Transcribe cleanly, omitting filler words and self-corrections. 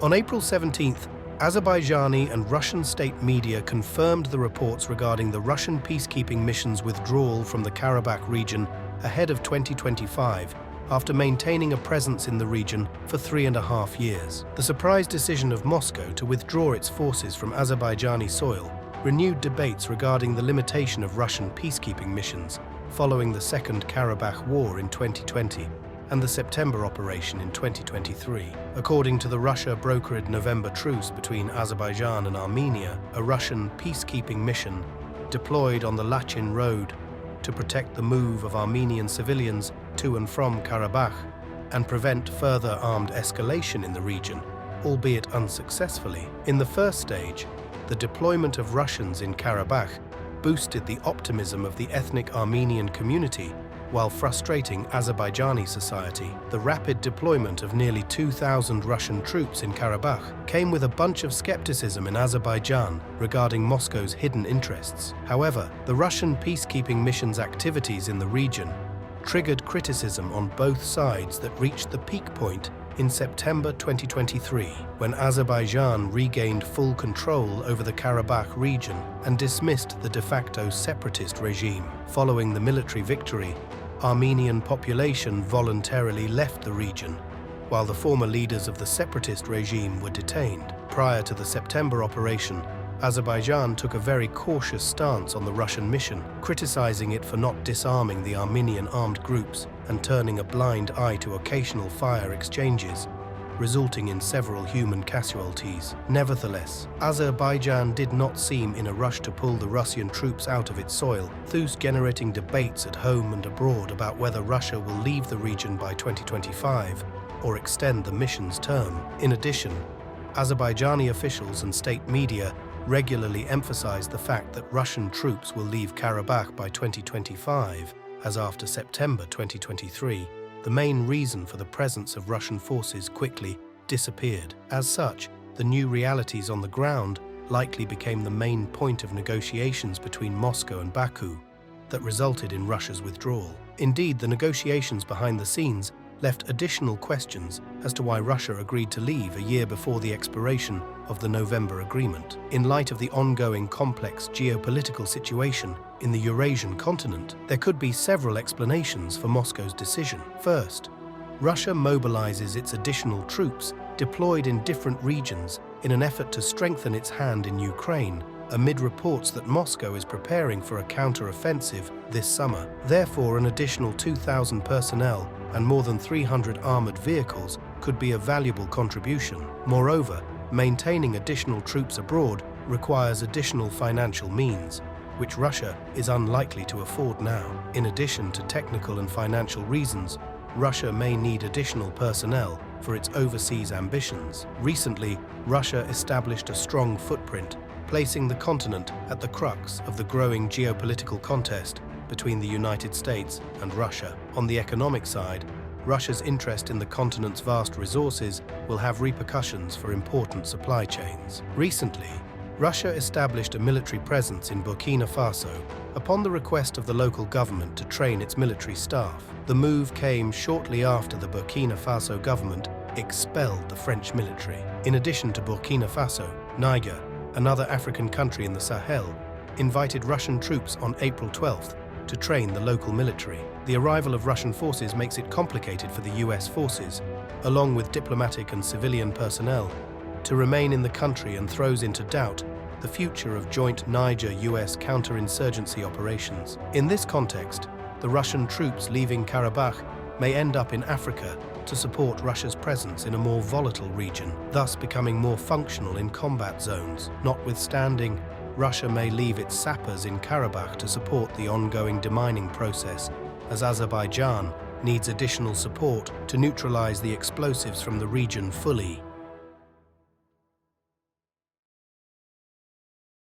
On April 17th, Azerbaijani and Russian state media confirmed the reports regarding the Russian peacekeeping mission's withdrawal from the Karabakh region ahead of 2025, after maintaining a presence in the region for 3.5 years. The surprise decision of Moscow to withdraw its forces from Azerbaijani soil renewed debates regarding the limitation of Russian peacekeeping missions following the Second Karabakh War in 2020 and the September operation in 2023. According to the Russia-brokered November truce between Azerbaijan and Armenia, a Russian peacekeeping mission deployed on the Lachin Road to protect the move of Armenian civilians to and from Karabakh and prevent further armed escalation in the region, albeit unsuccessfully. In the first stage, the deployment of Russians in Karabakh boosted the optimism of the ethnic Armenian community while frustrating Azerbaijani society. The rapid deployment of nearly 2,000 Russian troops in Karabakh came with a bunch of skepticism in Azerbaijan regarding Moscow's hidden interests. However, the Russian peacekeeping mission's activities in the region triggered criticism on both sides that reached the peak point in September 2023, when Azerbaijan regained full control over the Karabakh region and dismissed the de facto separatist regime. Following the military victory, Armenian population voluntarily left the region, while the former leaders of the separatist regime were detained. Prior to the September operation, Azerbaijan took a very cautious stance on the Russian mission, criticizing it for not disarming the Armenian armed groups and turning a blind eye to occasional fire exchanges, resulting in several human casualties. Nevertheless, Azerbaijan did not seem in a rush to pull the Russian troops out of its soil, thus generating debates at home and abroad about whether Russia will leave the region by 2025 or extend the mission's term. In addition, Azerbaijani officials and state media regularly emphasized the fact that Russian troops will leave Karabakh by 2025, as after September 2023, the main reason for the presence of Russian forces quickly disappeared. As such, the new realities on the ground likely became the main point of negotiations between Moscow and Baku that resulted in Russia's withdrawal. Indeed, the negotiations behind the scenes left additional questions as to why Russia agreed to leave a year before the expiration of the November agreement. In light of the ongoing complex geopolitical situation in the Eurasian continent, there could be several explanations for Moscow's decision. First, Russia mobilizes its additional troops deployed in different regions in an effort to strengthen its hand in Ukraine, amid reports that Moscow is preparing for a counter-offensive this summer. Therefore, an additional 2,000 personnel and more than 300 armored vehicles could be a valuable contribution. Moreover, maintaining additional troops abroad requires additional financial means, which Russia is unlikely to afford now. In addition to technical and financial reasons, Russia may need additional personnel for its overseas ambitions. Recently, Russia established a strong footprint, placing the continent at the crux of the growing geopolitical contest between the United States and Russia. On the economic side, Russia's interest in the continent's vast resources will have repercussions for important supply chains. Recently, Russia established a military presence in Burkina Faso upon the request of the local government to train its military staff. The move came shortly after the Burkina Faso government expelled the French military. In addition to Burkina Faso, Niger, another African country in the Sahel, invited Russian troops on April 12th to train the local military. The arrival of Russian forces makes it complicated for the US forces, along with diplomatic and civilian personnel, to remain in the country and throws into doubt the future of joint Niger-US counterinsurgency operations. In this context, the Russian troops leaving Karabakh may end up in Africa to support Russia's presence in a more volatile region, thus becoming more functional in combat zones. Notwithstanding, Russia may leave its sappers in Karabakh to support the ongoing demining process, as Azerbaijan needs additional support to neutralize the explosives from the region fully.